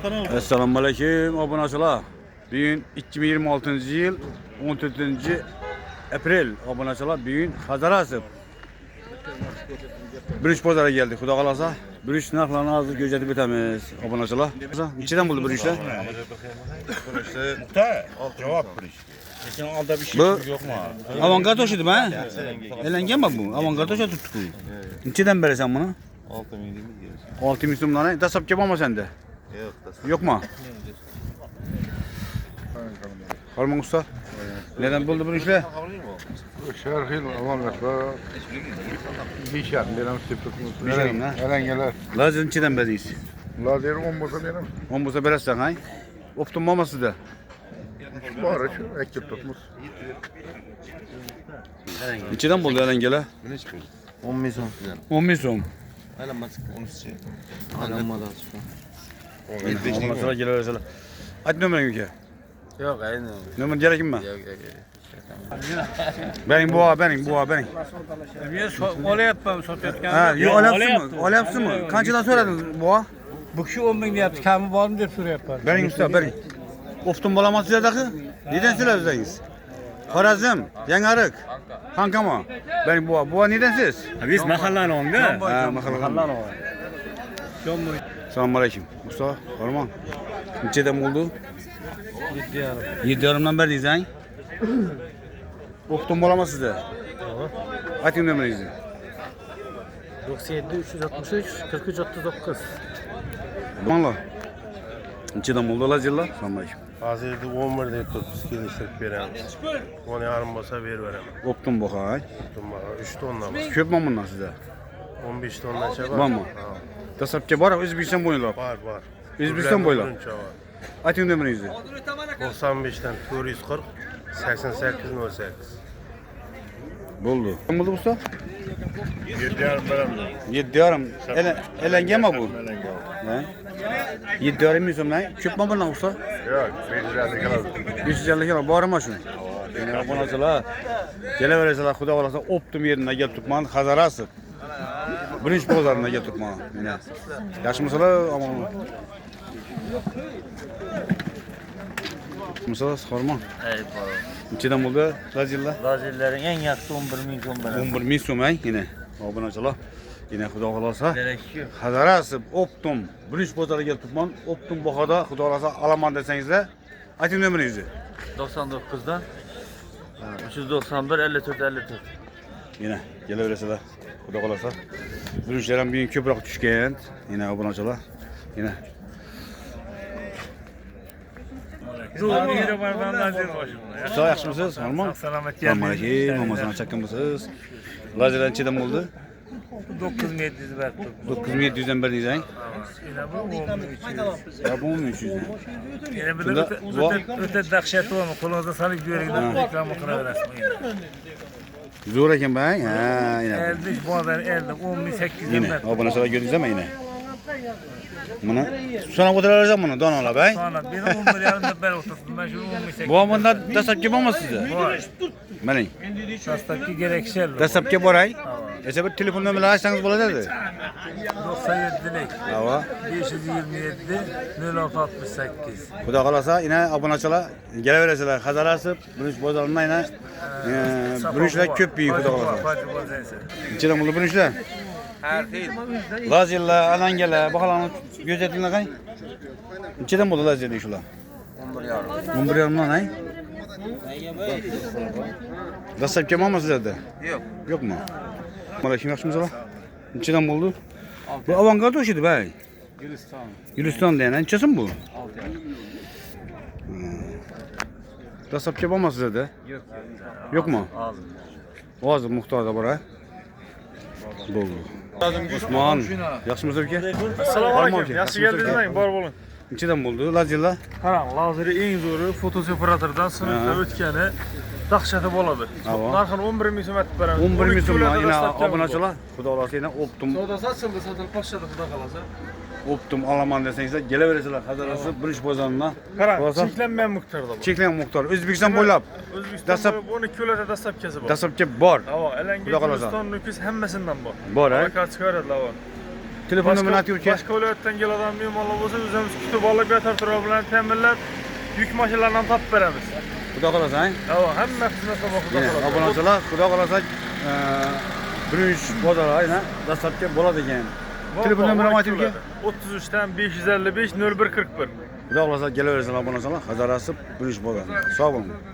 Assalomu alaykum obunachilar. Bugun 2026-yil 14-aprel obunachilar. Bugun Hazarasib Birish bozoriga keldik. Xudo xolasa, birish narxlarini hozir ko'rsatib o'tamiz obunachilar. Nechadan bo'ldi birishlar? Javob birish. Lekin olda bir şey yo'qmi? Avangard o'shidimi? Elanganmi bu? Avangard o'sha turibdi-ku. Nechadan berasan buni? 6000 deymiz. 6000 so'mdan. Dastlabki bo'lmasa endi. Yo'q, Yo'qmi? Harmon usta. Neden buldu bu işle? Şerhil avanlaşlar. Bişer benim sepetimiz. Bişerim ha? Elengeler. Lazım içiden bediyiz. Lazer 10 boza benim. 10 buza beresen hay. Optum maması da. Bari şu ekip tutmuş. İçiden buldu elengele. 10 milyon. 10 bin so'm. Hala mask 13. Alanmadan sonra. Mesela geliyor mesela. Aç numaranı ki. Yok, aynı. Numaran gerek mi? Yok. Benim benim. Ola yapmam satıyotgan. Ha, yok ola yapsın mı? Kançadan soradınız boğa? Bu kishi 10 ming deyapti, kami bormi deb so'rayapman. Benim usta, benim. Optum bolaması sizlardaki? Neden sizler özdeniz? Xorazm, Yangarık, Hankama. Benim boğa. Boğa neden siz? Biz mahallani o'nda. Ha, mahallani. Selamun aleyküm. Mustafa, Harman. Neçeden oldu? 7,5'dan berdiyiz ha? Optum bolaması sizde? Aytın numarayınızı. 97 363 43 39. Manla. Neçeden oldu Lazilla? Selamun aleyküm. Hazırda 11 de tutmuş geliştirip veremiz. Onu yarım olsa veremem. Optum boğa ha? 3 tonla var. Köp mü bundan sizde? 15 tonla şey var. Var mı? Dasapça var, Özbekistan boyunlar. Var. Özbekistan boyunlar. Var. Aytın numarayınızı. 95'ten 440 88 08. Buldu. Ne buldu usta? 7,5 veremem. 7,5. Elenge mi bu? He? 7,5 milyon so'm lan. Köp mü bundan usta? Yok 550 kadar. 550 kilo borma şunu. Yine obunachilar. Kelaverasizlar, xudo xolasa Optum yerine kelib turibman, Hazarasib. Birinchi bozorina kelib turibman. Mana. Yaxshimisilar? Omon. Musa Xormon. Nechadan bo'ldi Lazilla? Lazillerin en yakısı 11 ming so'm bilan. 11 ming so'm yine. Obunachilar. Yine xudo xolasa Gerekiyor. Hazarasib Optum birinchi bozoriga kelib turibman. Optum bahoda xudo xolasa olaman desangizlar, ayting nomeringizni. 99'dan 391 54 54. Yine kelaverasizlar. Xudo xolasa. Birinchilar ham bugun ko'proq tushgan. Yine obunachilar. Yine Sağ yaxshimisiz? Hormon. Selamet Assalomu alaykum. Mamazdan chaqqanmisiz? Lazerlar nechadan bo'ldi? 9700 verdim. 9700 dan berdingiz, ha? Yine bu 10300. Ya bu 1300. Yine bir Bunda de öte dahşeti var mı? Kolunuzda salıp görüyorlar. Reklam oturabilirsin. Zo'r ekan bu, ha? Yine. Eldik bu adam eldik 10.800 Yine. verdim. Obunachilar gördingizmi yine? Buni sanab o'tiraversan buni donalab, ha? Sonra beni 11.5 ben oturdum. Ben şu 10.800. Bu bunda dastlabki bo'lmas sizda? Var. Mana. Dastlabki gerekçeli. Dastlabki boray. Esa bir telefon nomerini aytsangiz bo'ladi. 97'lik. Hava. 527 0668. Xudo xolasa, yine obunachilar kelaverasizlar. Hazarasib birinchi bozorida yine birinchilar ko'p biyi xudo xolasa. Nechadan bo'ldi birinchilar? Lazerlar, alangalar, baholarni ko'rsatinglar qay. Nechadan bo'ldi lazerlar shular? 11,5 dan, hay? Dastlabki bo'lmi sizlarda? Yo'q. Yo'qmi? Mana kim yaxshimisiz? Nechadan bo'ldi? Bu avangard o'shidi, bay. Gulistonda yana nechasin bu? 6. Dastlabki bo'lmi sizlarda? Yo'q. Yo'qmi? Hozir muxtorda bor, ha? Bo'ldi. Osmon, yaxshimisiz aka? Assalomu alaykum. Yaxshi keldingizmi? Bor bo'ling. Nechadan bo'ldi lazerlar? Qarang, lazeri eng zo'ri fotoseparatordan sinfda o'tgani dahshati bo'ladi. Avo. Narxini 11 ming so'm aytib beraman. 11 ming so'm yine obunachilar. Xudo xolasa yine Optum. Savdosi ochildi, sotilib boshladi, xudo xolasa. Optum olaman desangizlar, kelaverasizlar. Hazarasib birinchi bozoridan. Qarang, cheklanmagan miqdorda bor. Cheklangan miqdor. O'zbekiston bo'ylab. O'zbekistonda 12 kunlarda dastlabkasi bor. Dastlabki bor. Avo, Elange, Xudo xolasa. Guliston, Nukus hammasidan bor. Bor, ha? Kartochka beradilar, avo. Telefon numarini aytib uka. Boshqa viloyatdan keladigan mehmonlar bo'lsa, o'zimiz kutib olib, betartib bilan ta'minlab, yuk mashinalarini ham topib beramiz. Xudo xolasa, Ha, hamma xizmatga xudo mana xolasa. obunachilar, xudo xolasa birinchi bozor aynan dastlabki bo'ladi ekan. Telefon numarini aytib uka. 33 dan 555 0141. Xudo xolasa kelaversinlar obunachilar, Hazarasi birinchi bozor. Sog' bo'ling.